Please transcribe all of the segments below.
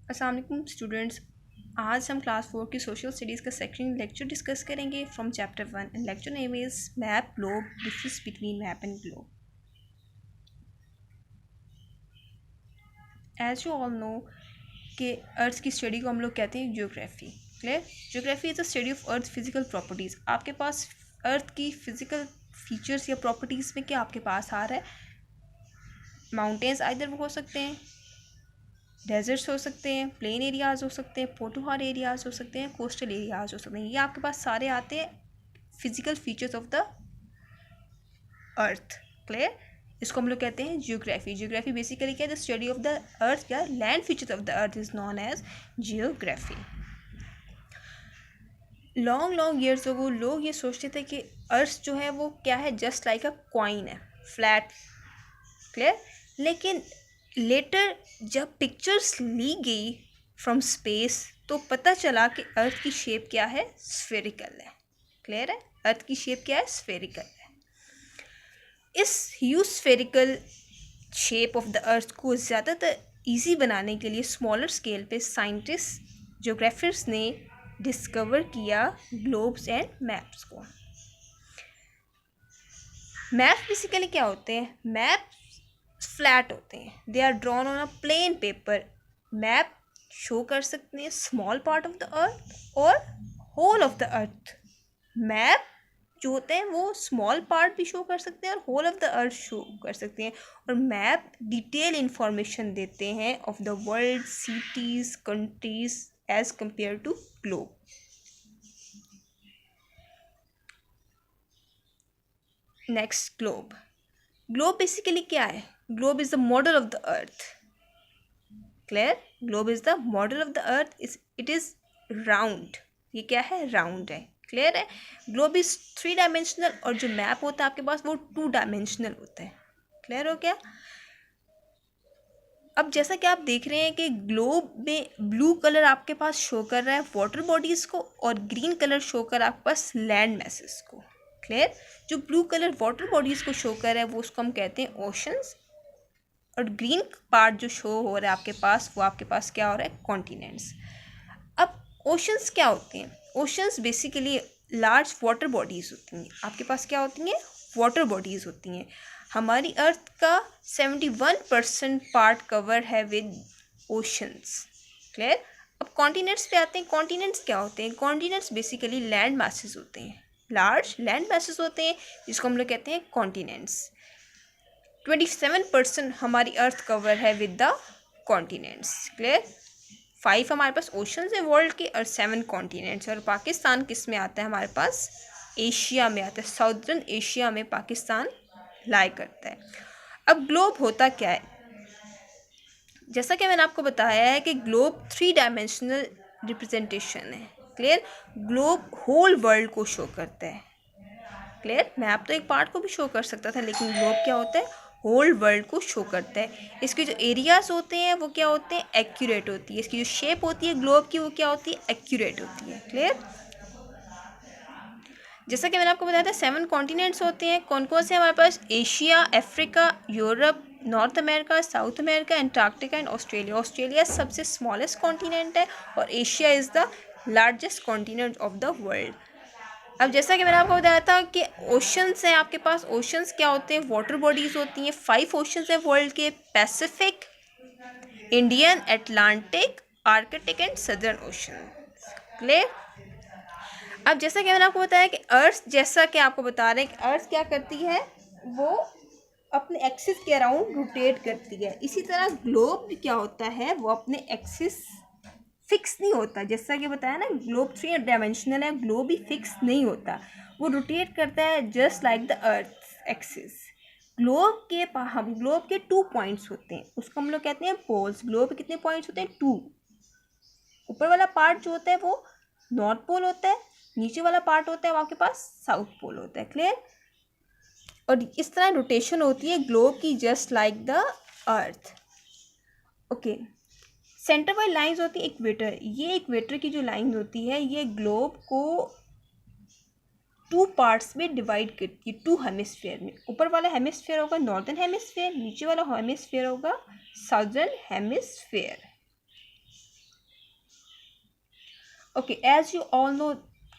अस्सलाम वालेकुम स्टूडेंट्स। आज हम क्लास 4 की सोशल स्टडीज़ का सेक्शन लेक्चर डिस्कस करेंगे from chapter 1 and lecture name is map globe, difference between map and globe. As you all know कि अर्थ की स्टडी को हम लोग कहते हैं geography. Clear? Geography is the study of earth physical properties. आपके पास अर्थ की फिजिकल फीचर्स या प्रॉपर्टीज़ में क्या आपके पास आ रहा है? माउंटेन्स आइदर वो हो सकते हैं, डेजर्ट्स हो सकते हैं, प्लेन एरियाज़ हो सकते हैं, पोटोहार एरियाज़ हो सकते हैं, कोस्टल एरियाज़ हो सकते हैं। ये आपके पास सारे आते हैं physical features of the earth. Clear? इसको हम लोग कहते हैं जियोग्राफी। जियोग्राफी बेसिकली क्या है? The study of the earth या land features of the earth is known as geography. Long years ago लोग ये सोचते थे कि अर्थ जो है वो क्या है, जस्ट लाइक अ कॉइन है, फ्लैट। क्लियर? लेकिन लेटर जब पिक्चर्स ली गई फ्रॉम स्पेस तो पता चला कि अर्थ की शेप क्या है, स्फेरिकल है। क्लियर है? अर्थ की शेप क्या है, स्फेरिकल है। इस huge spherical shape of the earth को ज़्यादातर इजी बनाने के लिए स्मॉलर स्केल पे साइंटिस्ट ज्योग्राफर्स ने डिस्कवर किया ग्लोब्स एंड मैप्स को। मैप बेसिकली क्या होते हैं? मैप फ्लैट होते हैं, they are drawn on a plain paper. Map show कर सकते हैं small part of the earth और whole of the earth. Map जो होते हैं वो स्मॉल पार्ट भी शो कर सकते हैं और whole of the earth show कर सकते हैं। और मैप डिटेल इंफॉर्मेशन देते हैं of the world, cities, countries as compare to globe. Next, globe. Globe basically क्या है? Globe is the model of the earth. Clear? Globe is the model of the earth. It is round. ये क्या है? Round है। Clear है? Globe is 3 dimensional और जो map होता है आपके पास वो 2 डायमेंशनल होता है। क्लियर हो गया? अब जैसा कि आप देख रहे हैं कि ग्लोब में ब्लू कलर आपके पास शो कर रहा है वाटर बॉडीज को और ग्रीन कलर शो कर आपके पास लैंड मैसेस को। क्लियर? जो ब्लू कलर वाटर बॉडीज को शो कर रहा है वो उसको हम कहते हैं ओशंस, और ग्रीन पार्ट जो शो हो रहा है आपके पास वो आपके पास क्या हो रहा है? कॉन्टिनेंट्स। अब ओशंस क्या होते हैं? Oceans basically large water bodies होती हैं। आपके पास क्या होती हैं? वाटर बॉडीज़ होती हैं। हमारी अर्थ का 71% पार्ट कवर है विद ओशंस। क्लियर? अब कॉन्टिनेंट्स पे आते हैं। कॉन्टिनेंट्स क्या होते हैं? कॉन्टिनेंट्स बेसिकली लैंड मैसेज होते हैं, लार्ज लैंड मैसेज होते हैं जिसको हम लोग कहते हैं कॉन्टिनेंट्स। 27% हमारी अर्थ कवर है विद द कॉन्टिनेंट्स। क्लियर? 5 हमारे पास ओशंस है वर्ल्ड के और 7 कॉन्टिनेंट्स। और पाकिस्तान किस में आता है? हमारे पास एशिया में आता है। साउदर्न एशिया में पाकिस्तान लाई करता है। अब ग्लोब होता क्या है? जैसा कि मैंने आपको बताया है कि ग्लोब 3 डायमेंशनल रिप्रेजेंटेशन है। क्लियर? ग्लोब होल वर्ल्ड को शो करता है। क्लियर? मैप तो एक पार्ट को भी शो कर सकता था लेकिन ग्लोब क्या होता है? होल वर्ल्ड को शो करता है। इसके जो एरियाज होते हैं वो क्या होते हैं? एक्यूरेट होती है। इसकी जो शेप होती है ग्लोब की वो क्या होती है? एक्यूरेट होती है। क्लियर? जैसा कि मैंने आपको बताया था 7 कॉन्टिनेंट्स होते हैं। कौन कौन से हमारे पास? Asia, Africa, Europe, North America, South America, Antarctica and Australia. Australia सबसे स्मॉलेस्ट कॉन्टिनेंट है और Asia is the largest continent of the world. अब जैसा कि मैंने आपको बताया था कि ओशंस हैं आपके पास। ओशंस क्या होते हैं? वाटर बॉडीज़ होती हैं। 5 ओशंस हैं वर्ल्ड के: Pacific, Indian, Atlantic, Arctic and southern ocean. Clear? अब जैसा कि मैंने आपको बताया कि अर्थ, जैसा कि आपको बता रहे हैं कि अर्थ क्या करती है, वो अपने एक्सिस के अराउंड रोटेट करती है। इसी तरह ग्लोब भी क्या होता है? वो अपने एक्सिस फिक्स नहीं होता। जैसा कि बताया ना, ग्लोब 3 डायमेंशनल है, ग्लोब भी फिक्स नहीं होता, वो रोटेट करता है just like the earth axis. Globe के 2 पॉइंट्स होते हैं, उसको हम लोग कहते हैं पोल्स। ग्लोब के कितने पॉइंट्स होते हैं? 2। ऊपर वाला पार्ट जो होता है वो नॉर्थ पोल होता है, नीचे वाला पार्ट होता है वो आपके पास साउथ पोल होता है। क्लियर? और इस तरह रोटेशन होती है ग्लोब की just like the earth. Okay, centre वाली लाइंस होती है इक्वेटर। ये इक्वेटर की जो लाइन होती है ये ग्लोब को 2 पार्ट्स में डिवाइड करती है, 2 हेमिस्फीयर में। ऊपर वाला हेमिस्फीयर होगा नॉर्दर्न हेमिस्फीयर, नीचे वाला हेमिस्फीयर होगा southern hemisphere. Okay, as you all know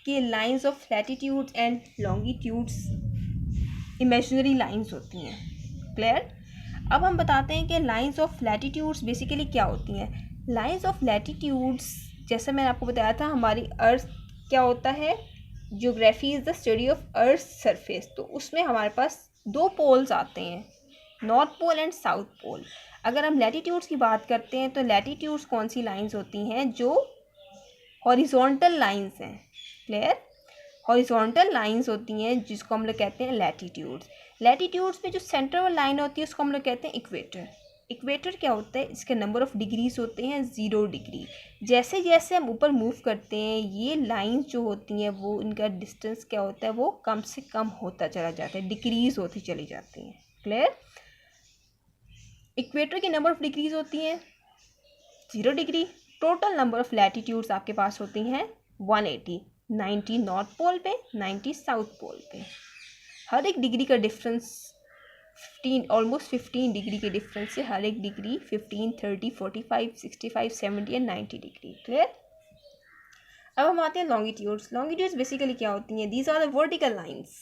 कि lines of latitudes and longitudes imaginary lines होती हैं। क्लियर? अब हम बताते हैं कि लाइंस ऑफ लैटिट्यूड्स बेसिकली क्या होती हैं। लाइंस ऑफ लैटिट्यूड्स, जैसा मैंने आपको बताया था, हमारी अर्थ क्या होता है, geography is the study of earth surface, तो उसमें हमारे पास दो पोल्स आते हैं, north pole and south pole. अगर हम लैटिट्यूड्स की बात करते हैं तो लैटिट्यूड्स कौन सी लाइंस होती हैं, जो हॉरिजॉन्टल लाइंस हैं। क्लियर? हॉरिजॉन्टल लाइंस होती हैं जिसको हम लोग कहते हैं लैटिट्यूड्स। लैटिट्यूड्स में जो सेंटर वाली लाइन होती है उसको हम लोग कहते हैं इक्वेटर। इक्वेटर क्या होता है, इसके नंबर ऑफ डिग्रीज होते हैं 0 डिग्री। जैसे जैसे हम ऊपर मूव करते हैं ये लाइंस जो होती हैं वो इनका डिस्टेंस क्या होता है, वो कम से कम होता चला जाता है, डिक्रीज होती चली जाती हैं। क्लियर? इक्वेटर की नंबर ऑफ डिग्रीज होती हैं 0 degree. Total number of latitudes आपके पास होती हैं 180, 90 नॉर्थ पोल पे, 90 साउथ पोल पे। हर एक डिग्री का डिफरेंस 15 डिग्री के डिफरेंस से हर एक डिग्री 15, 30, 45, 65, 70 एंड 90 डिग्री। क्लियर? अब हम आते हैं लॉन्गिट्यूड्स। लॉन्गिट्यूड्स बेसिकली क्या होती हैं, these are the vertical lines,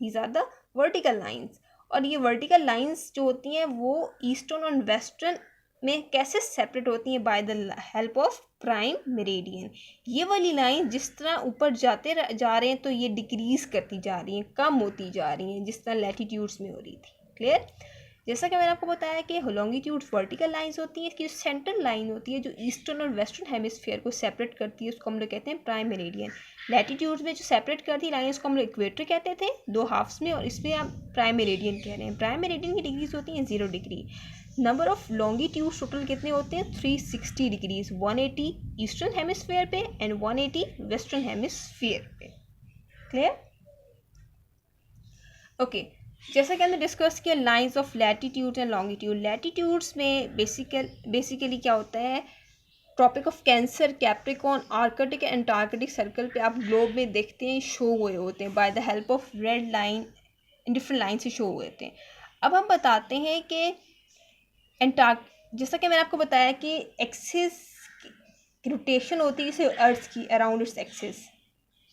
these are the vertical lines. और ये वर्टिकल लाइंस जो होती हैं वो ईस्टर्न और वेस्टर्न में कैसे सेपरेट होती हैं, by the help of prime meridian. ये वाली लाइन जिस तरह ऊपर जा रहे हैं तो ये डिक्रीज करती जा रही हैं, कम होती जा रही हैं, जिस तरह लैटिट्यूड्स में हो रही थी। क्लियर? जैसा कि मैंने आपको बताया कि लॉन्गिट्यूड्स वर्टिकल लाइंस होती हैं, इसकी जो सेंट्रल लाइन होती है जो ईस्टर्न और वेस्टर्न हेमिस्फीयर को सेपरेट करती है उसको हम लोग कहते हैं प्राइम मेरिडियन। लैटिट्यूड्स में जो सेपरेट करती है लाइन उसको हम लोग इक्वेटर कहते थे 2 हाफ्स में, और इसमें आप प्राइम मेरिडियन कह रहे हैं। प्राइम मेरिडियन की डिग्रीज होती हैं 0 degree. Number of longitudes total कितने होते हैं, 360 डिग्रीज, 180 ईस्टर्न हेमिस्फीयर पे एंड 180 वेस्टर्न हेमिस्फीयर पे। क्लियर? ओके, जैसा कि हमने डिस्कस किया lines of latitude and longitude. Latitudes में बेसिकली क्या होता है, tropic of Cancer, Capricorn, Arctic and Antarctic Circle पे आप ग्लोब में देखते हैं शो हुए होते हैं by the help of red line, different line से शो हुए होते हैं। अब हम बताते हैं कि जैसा कि मैंने आपको बताया कि एक्सिस रोटेशन होती है जैसे अर्थ की अराउंड इट्स एक्सिस।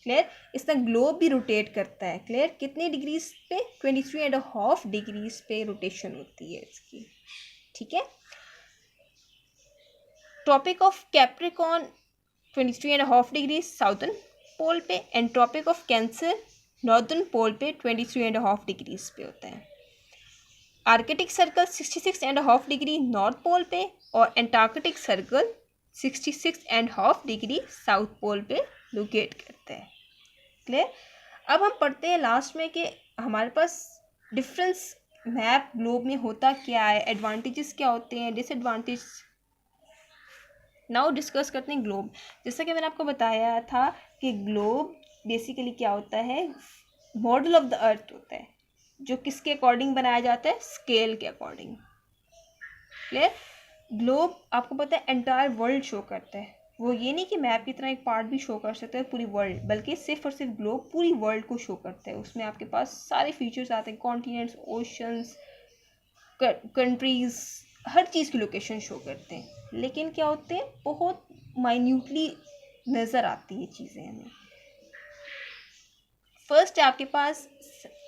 क्लियर? इसका ग्लोब भी रोटेट करता है। क्लियर? कितने डिग्रीज पे, 23.5 डिग्रीज पे रोटेशन होती है इसकी। ठीक है? Tropic of Capricorn 23.5 degree southern pole पे and tropic of Cancer northern pole पे 23.5 डिग्रीज पे होता है। Arctic circle 66.5 degree north pole पे और Antarctic circle 66.5 degree south pole पे लोकेट करता है। क्लियर? अब हम पढ़ते हैं लास्ट में कि हमारे पास डिफरेंस मैप ग्लोब में होता क्या है, एडवांटेजेस क्या होते हैं, डिसएडवांटेज। नाउ डिस्कस करते हैं ग्लोब। जैसा कि मैंने आपको बताया था कि ग्लोब बेसिकली क्या होता है, मॉडल ऑफ द अर्थ होता है जो किसके अकॉर्डिंग बनाया जाता है, स्केल के अकॉर्डिंग। क्लियर? ग्लोब आपको पता है एंटायर वर्ल्ड शो करता है, वो ये नहीं कि मैप की तरह एक पार्ट भी शो कर सकता है पूरी वर्ल्ड, बल्कि सिर्फ और सिर्फ ग्लोब पूरी वर्ल्ड को शो करता है। उसमें आपके पास सारे फीचर्स आते हैं, कॉन्टिनेंट्स, ओशंस, कंट्रीज, हर चीज़ की लोकेशन शो करते हैं। लेकिन क्या होते हैं, बहुत माइन्यूटली नज़र आती है चीज़ें हमें। फर्स्ट है आपके पास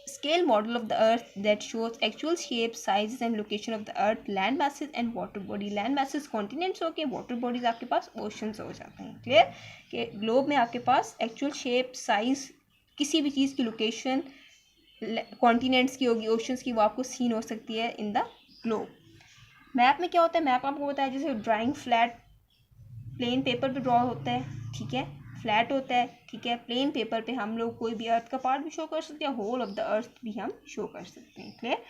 scale model of the earth that shows actual shape, sizes and location of the earth, land masses and water body. Land masses continents हो के, वाटर बॉडीज आपके पास ओशंस हो जाते हैं। क्लियर? कि ग्लोब में आपके पास एक्चुअल शेप, साइज, किसी भी चीज़ की लोकेशन कॉन्टिनेंट्स की होगी, ओशंस की, वो आपको सीन हो सकती है इन द ग्लोब। मैप में क्या होता है, मैप आपको बताया जैसे ड्राइंग फ्लैट प्लेन पेपर पे ड्रॉ होता है। ठीक है? फ्लैट होता है। ठीक है? प्लेन पेपर पे हम लोग कोई भी अर्थ का पार्ट भी शो कर सकते हैं, होल ऑफ द अर्थ भी हम शो कर सकते हैं। क्लियर?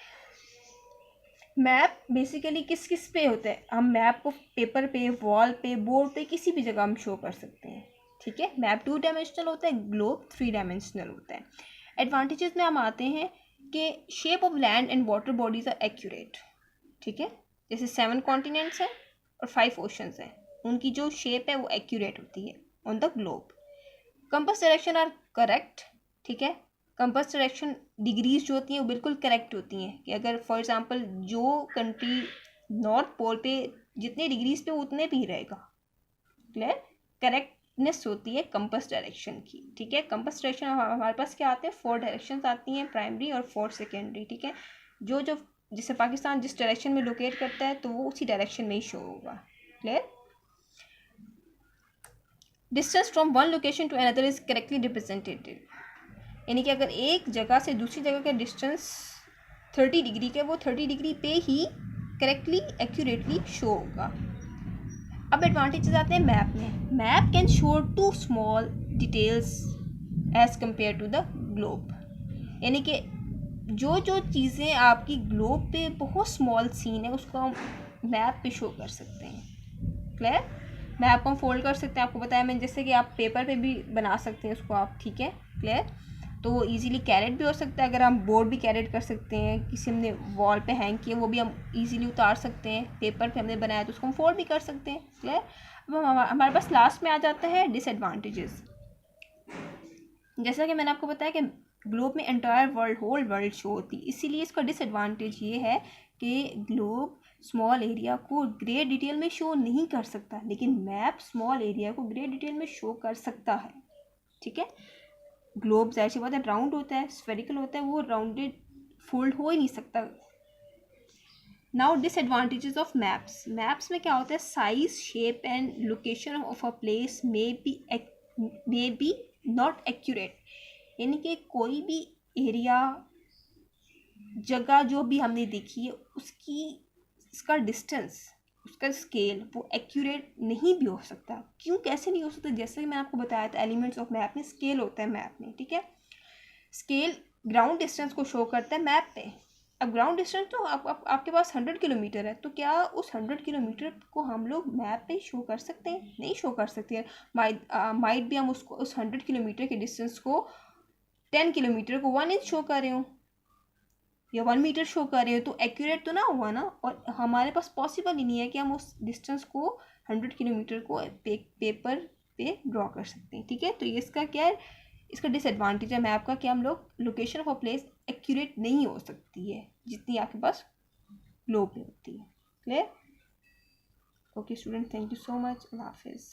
मैप बेसिकली किस किस पे होता है, हम मैप को पेपर पे, वॉल पे, बोर्ड पे, किसी भी जगह हम शो कर सकते हैं। ठीक है? मैप 2 डायमेंशनल होता है, ग्लोब 3 डायमेंशनल होता है। एडवांटेजेस में हम आते हैं कि shape of land and water bodies are accurate. ठीक है? जैसे 7 कॉन्टिनेंट्स हैं और 5 ओशंस हैं, उनकी जो शेप है वो एक्यूरेट होती है on the globe. Compass direction are correct. ठीक है? कंपास डायरेक्शन डिग्रीज जो होती हैं वो बिल्कुल करेक्ट होती हैं कि अगर फॉर एग्जांपल जो कंट्री नॉर्थ पोल पे जितने डिग्रीज पे उतने भी रहेगा। क्लियर? करेक्ट नेस होती है कंपास डायरेक्शन की, ठीक है। कंपास डायरेक्शन हमारे पास क्या आते हैं, 4 डायरेक्शंस आती हैं, प्राइमरी और 4 सेकेंडरी, ठीक है। जो जो जैसे पाकिस्तान जिस डायरेक्शन में लोकेट करता है तो वो उसी डायरेक्शन में ही शो होगा। Clear. Distance from one location to another is correctly represented, यानी कि अगर एक जगह से दूसरी जगह का डिस्टेंस 30 डिग्री के, वो 30 डिग्री पे ही करेक्टली एक्यूरेटली शो होगा। अब एडवांटेजेस आते हैं मैप में। Map can show too small details as compare to the globe, यानी कि जो जो चीज़ें आपकी ग्लोब पे बहुत स्मॉल सीन है उसको हम मैप पे शो कर सकते हैं। क्लियर। मैप को हम फोल्ड कर सकते हैं, आपको बताया मैंने, जैसे कि आप पेपर पे भी बना सकते हैं उसको आप, ठीक है। क्लियर। तो वो इजीली कैरेट भी हो सकता है, अगर हम बोर्ड भी कैरेट कर सकते हैं, किसी हमने वॉल पे हैंग किया वो भी हम इजीली उतार सकते हैं, पेपर पे हमने बनाया तो उसको हम फोल्ड भी कर सकते हैं। क्लियर। अब हमारे पास लास्ट में आ जाता है डिसएडवांटेजेस। जैसा कि मैंने आपको बताया कि ग्लोब में entire world, whole world show होती है, इसीलिए इसका डिसएडवांटेज ये है कि ग्लोब स्मॉल एरिया को ग्रेट डिटेल में शो नहीं कर सकता, लेकिन मैप स्मॉल एरिया को ग्रेट डिटेल में शो कर सकता है, ठीक है। ग्लोब जाहिर सी बात है राउंड होता है, स्फेरिकल होता है, वो राउंडेड फोल्ड हो ही नहीं सकता। Now disadvantages of maps. Maps में क्या होता है, size, shape and location of a place may be not accurate, यानी कि कोई भी एरिया, जगह जो भी हमने देखी है उसका डिस्टेंस, उसका स्केल वो एक्यूरेट नहीं भी हो सकता। क्यों, कैसे नहीं हो सकता, जैसे कि मैंने आपको बताया था एलिमेंट्स ऑफ मैप में स्केल होता है मैप में, ठीक है। स्केल ग्राउंड डिस्टेंस को शो करता है मैप पे। अब ग्राउंड डिस्टेंस तो आपके पास 100 किलोमीटर है, तो क्या उस 100 किलोमीटर को हम लोग मैप पे शो कर सकते हैं? नहीं शो कर सकते हैं। माइट भी हम उसको उस 100 किलोमीटर के डिस्टेंस को 10 किलोमीटर को 1 इंच शो कर रहे हो या 1 मीटर शो कर रहे हो, तो एक्यूरेट तो ना हुआ ना। और हमारे पास पॉसिबल ही नहीं है कि हम उस डिस्टेंस को 100 किलोमीटर को पेपर पे ड्रॉ कर सकते हैं, ठीक है। तो ये इसका क्या है, इसका डिसएडवांटेज है मैप का कि हम लोग location of a place accurate नहीं हो सकती है जितनी आपके पास ग्लोब में होती है। Clear. Okay student, thank you so much. अल्लाह हाफिज़।